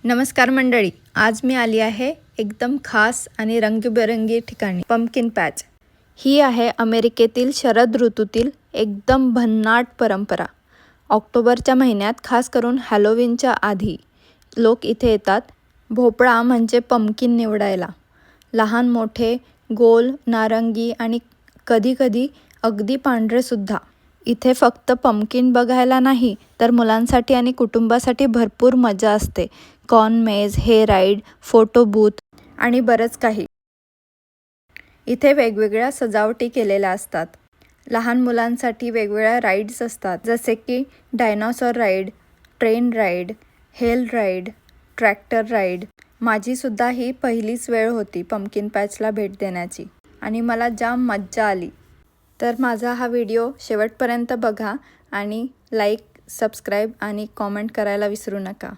नमस्कार मंडळी, आज मी आली आहे एकदम खास आणि रंगीबेरंगी ठिकाणी पंपकिन पॅच। ही आहे अमेरिकेतील शरद ऋतूतील एकदम भन्नाट परंपरा। ऑक्टोबरच्या महिन्यात खास करून हॅलोवीनच्या आधी लोक इथे येतात भोपळा म्हणजे पंपकिन निवडायला। लहान मोठे, गोल, नारंगी आणि कधी-कधी अगदी पांढरे सुद्धा। इथे फक्त पंपकिन बघायला नाही तर मुलांसाठी आणि कुटुंबासाठी भरपूर मजा असते। कॉर्न मेज, हे राईड, फोटो बूथ आणि बरंच काही। इथे वेगवेगळ्या सजावटी केलेल्या असतात। लहान मुलांसाठी वेगवेगळ्या राईड्स असतात, जसे की डायनासोर राईड, ट्रेन राईड, हेल राईड, ट्रॅक्टर राईड। माझी सुद्धा ही पहिलीच वेळ होती पंपकिन पॅचला भेट देण्याची आणि मला जाम मज्जा आली। तर माझा हा व्हिडिओ शेवटपर्यंत बघा आणि लाईक, सबस्क्राईब आणि कॉमेंट करायला विसरू नका।